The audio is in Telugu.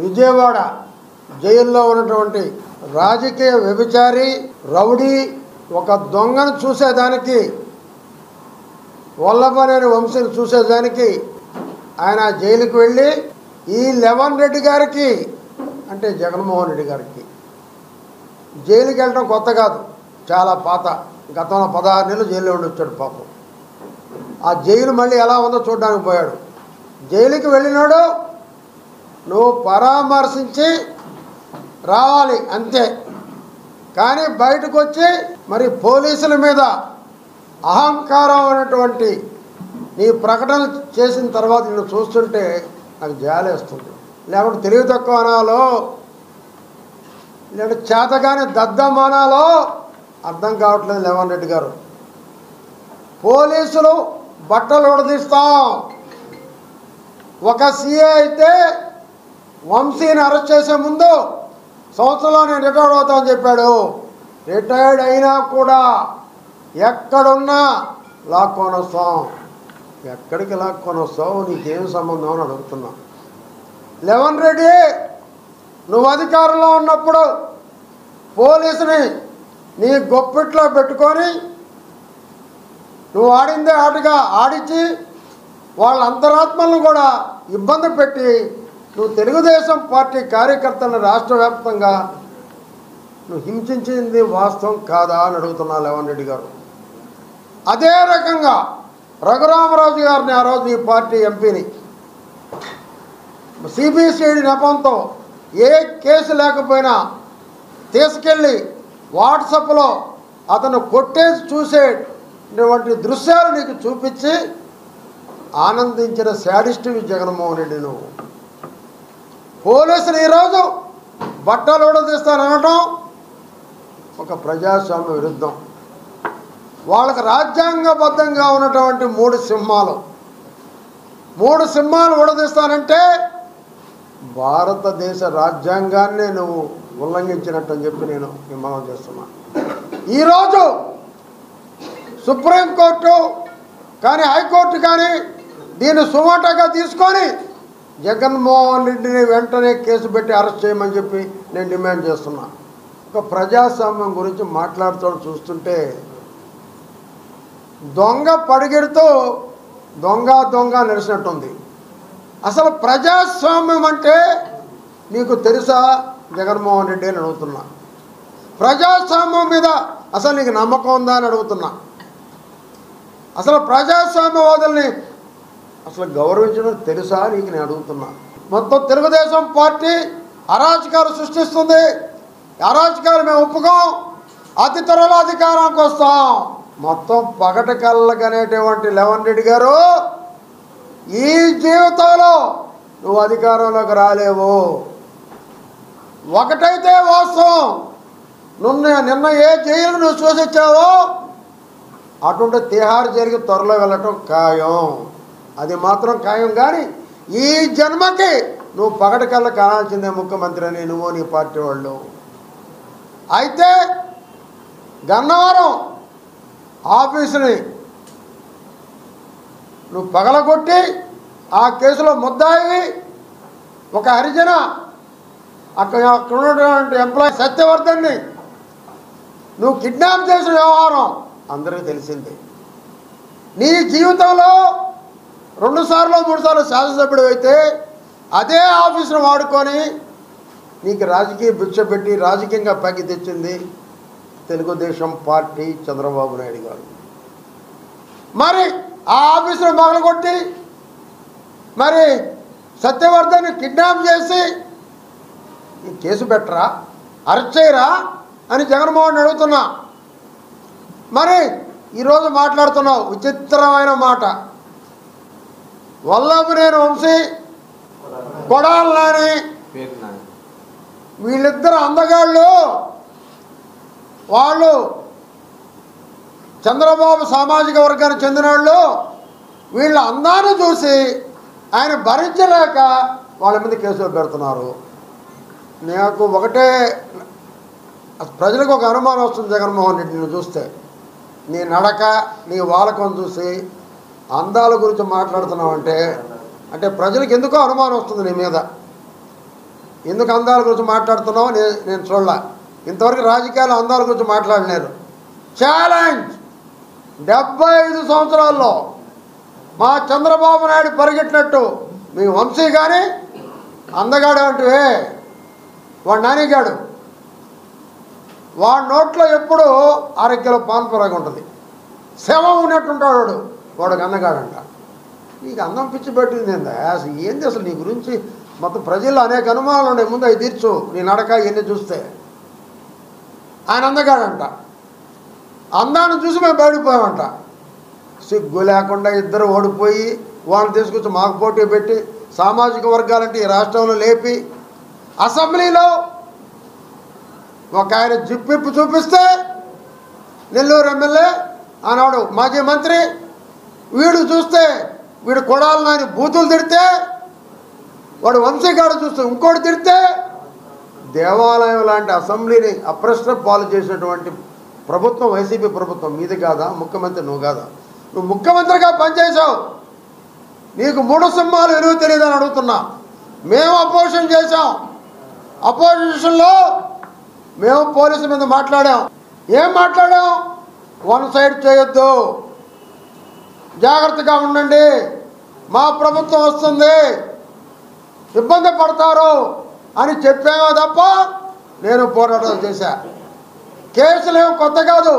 విజయవాడ జైల్లో ఉన్నటువంటి రాజకీయ వ్యభిచారి రౌడీ ఒక దొంగను చూసేదానికి వల్లభనేని వంశీని చూసేదానికి ఆయన జైలుకి వెళ్ళి ఈ లెవన్ రెడ్డి గారికి అంటే జగన్మోహన్ రెడ్డి గారికి జైలుకి వెళ్ళడం కొత్త కాదు, చాలా పాత. గతంలో 16 నెలలు జైల్లో ఉండి వచ్చాడు పాపం. ఆ జైలు మళ్ళీ ఎలా ఉందో చూడడానికి పోయాడు. జైలుకి వెళ్ళినాడు నువ్వు పరామర్శించి రావాలి అంతే, కానీ బయటకు వచ్చి మరి పోలీసుల మీద అహంకారం అనేటువంటి నీ ప్రకటన చేసిన తర్వాత నిన్ను చూస్తుంటే నాకు జాలేస్తుంది. లేకుంటే తెలివి తక్కువ అనాలో లేదంటే చేతగానే దద్దమానాలో అర్థం కావట్లేదు. లెవన్ రెడ్డి గారు పోలీసులు బట్టలు ఉడదీస్తాం. ఒక సీఏ అయితే వంశీని అరెస్ట్ చేసే ముందు సంవత్సరంలో నేను రిటైర్డ్ అవుతామని చెప్పాడు. రిటైర్డ్ అయినా కూడా ఎక్కడున్నా లాక్కొని వస్తాం. ఎక్కడికి లాక్కొని వస్తావు, నీకేం సంబంధం అని అడుగుతున్నా. లెవన్ రెడ్డి నువ్వు అధికారంలో ఉన్నప్పుడు పోలీసుని నీ గొప్పిట్లో పెట్టుకొని నువ్వు ఆడిందే ఆటగా ఆడించి వాళ్ళ అంతరాత్మలను కూడా ఇబ్బంది పెట్టి నువ్వు తెలుగుదేశం పార్టీ కార్యకర్తలను రాష్ట్ర వ్యాప్తంగా నువ్వు హింసించింది వాస్తవం కాదా అని అడుగుతున్నా లెవన్ రెడ్డి గారు. అదే రకంగా రఘురామరాజు గారిని ఆ రోజు ఈ పార్టీ ఎంపీని సిబిసిఐడి నెపంతో ఏ కేసు లేకపోయినా తీసుకెళ్ళి వాట్సాప్లో అతను కొట్టేసి చూసేటువంటి దృశ్యాలు నీకు చూపించి ఆనందించిన శాడిస్టువి జగన్మోహన్ రెడ్డి. నువ్వు పోలీసులు ఈరోజు బట్టలు ఉడదీస్తాననటం ఒక ప్రజాస్వామ్య విరుద్ధం. వాళ్ళకి రాజ్యాంగబద్ధంగా ఉన్నటువంటి 3 సింహాలు ఉడదీస్తానంటే భారతదేశ రాజ్యాంగాన్ని నువ్వు ఉల్లంఘించినట్టు అని చెప్పి నేను విమర్శనం చేస్తున్నాను. ఈరోజు సుప్రీంకోర్టు కానీ హైకోర్టు కానీ దీన్ని సుమోటోగా తీసుకొని జగన్మోహన్ రెడ్డిని వెంటనే కేసు పెట్టి అరెస్ట్ చేయమని చెప్పి నేను డిమాండ్ చేస్తున్నాను. ఒక ప్రజాస్వామ్యం గురించి మాట్లాడుతూ చూస్తుంటే దొంగ పడిగెడుతూ దొంగ నడిచినట్టుంది. అసలు ప్రజాస్వామ్యం అంటే నీకు తెలుసా జగన్మోహన్ రెడ్డి అని అడుగుతున్నా. ప్రజాస్వామ్యం మీద అసలు నీకు నమ్మకం ఉందా అని అడుగుతున్నా. అసలు ప్రజాస్వామ్యవాదుల్ని అసలు గౌరవించడం తెలుసా నీకు నేను అడుగుతున్నా. మొత్తం తెలుగుదేశం పార్టీ అరాచకాలు సృష్టిస్తుంది. అరాచకాలు మేము ఒప్పుకోం. అతి త్వరలో అధికారానికి వస్తాం. మొత్తం పగటి కళ్ళకనేటువంటి లెవన్ రెడ్డి గారు ఈ జీవితంలో నువ్వు అధికారంలోకి రాలేవు. ఒకటైతే వాస్తవం, నిన్న ఏ జైలు నువ్వు చూసొచ్చావో అటువంటి తిహార్ జైలుకి త్వరలో వెళ్ళటం ఖాయం. అది మాత్రం ఖాయం. కానీ ఈ జన్మకి నువ్వు పగటి కళ్ళ కానాల్సిందే ముఖ్యమంత్రి అని నువ్వు నీ పార్టీ వాళ్ళు. అయితే గన్నవరం ఆఫీసుని నువ్వు పగలగొట్టి ఆ కేసులో ముద్దాయి ఒక హరిజన అక్కడ ఉన్నటువంటి ఎంప్లాయీ సత్యవర్ధన్ని నువ్వు కిడ్నాప్ చేసిన వ్యవహారం అందరికీ తెలిసిందే. నీ జీవితంలో 2 సార్లు 3 సార్లు శాసనసభ్యుడు అయితే అదే ఆఫీసును వాడుకొని నీకు రాజకీయ భిక్ష పెట్టి రాజకీయంగా పైకి తెచ్చింది తెలుగుదేశం పార్టీ చంద్రబాబు నాయుడు గారు. మరి ఆ ఆఫీసును పగలగొట్టి మరి సత్యవర్ధన్ని కిడ్నాప్ చేసి ఈ కేసు పెట్టరా, అరెస్ట్ చేయరా అని జగన్మోహన్ అడుగుతున్నా. మరి ఈరోజు మాట్లాడుతున్నావు విచిత్రమైన మాట. వల్లభనేని వంశీ కొడాలి నాని వీళ్ళిద్దరు అందగాళ్ళు. వాళ్ళు చంద్రబాబు సామాజిక వర్గానికి చెందిన వాళ్ళు. వీళ్ళ అందాన్ని చూసి ఆయన భరించలేక వాళ్ళ మీద కేసులు పెడుతున్నారు. నాకు ఒకటే ప్రజలకు ఒక అనుమానం వస్తుంది జగన్మోహన్ రెడ్డిని చూస్తే. నీ నడక నీ వాలకం చూసి అందాల గురించి మాట్లాడుతున్నావు అంటే ప్రజలకు ఎందుకో అనుమానం వస్తుంది నీ మీద. ఎందుకు అందాల గురించి మాట్లాడుతున్నావు నేను చూడలే. ఇంతవరకు రాజకీయాలు అందాల గురించి మాట్లాడలేరు. ఛాలెంజ్ 75 సంవత్సరాల్లో మా చంద్రబాబు నాయుడు పరిగెట్టినట్టు మీ వంశీ కానీ అందగాడు అంటువే వాడు నానిగాడు, వాడి నోట్లో ఎప్పుడు 6 కిలో పాన్పురాగా ఉంటుంది, శవం ఉన్నట్టుంటాడు వాడు అందగాడంట. నీకు అందం పిచ్చి పెట్టింది ఏందా అసలు? ఏంది అసలు నీ గురించి? మొత్తం ప్రజల్లో అనేక అనుమానాలు ఉన్నాయి, ముందు అవి తీర్చు. నీ నడక ఇవన్నీ చూస్తే ఆయన అందగాడంట. అందాన్ని చూసి మేము బయటపోయామంట. సిగ్గు లేకుండా ఇద్దరు ఓడిపోయి వాళ్ళని తీసుకొచ్చి మాకు పోటీ పెట్టి సామాజిక వర్గాలంటే ఈ రాష్ట్రంలో లేపి అసెంబ్లీలో ఒక ఆయన జిప్పిప్పు చూపిస్తే నెల్లూరు ఎమ్మెల్యే ఆనాడు మాజీ మంత్రి వీడు చూస్తే వీడు కొడాలని ఆయన బూతులు తిడితే వాడు వంశీగాడు చూస్తే ఇంకోటి తిడితే దేవాలయం లాంటి అసెంబ్లీని అప్రశ్న పాలు చేసినటువంటి ప్రభుత్వం వైసీపీ ప్రభుత్వం. మీది కాదా? ముఖ్యమంత్రి నువ్వు కాదా? నువ్వు ముఖ్యమంత్రిగా పనిచేసావు, నీకు 3 సింహాలు ఎరువు తెలియదని అడుగుతున్నా. మేము అపోజిషన్ చేసాం, అపోజిషన్లో మేము పోలీసుల మీద మాట్లాడాం. ఏం మాట్లాడాం? వన్ సైడ్ చేయొద్దు, జాగ్రత్తగా ఉండండి, మా ప్రభుత్వం వస్తుంది, ఇబ్బంది పడతారు అని చెప్పామో తప్ప నేను పోరాటం చేశా. కేసులు ఏం కొత్త కాదు.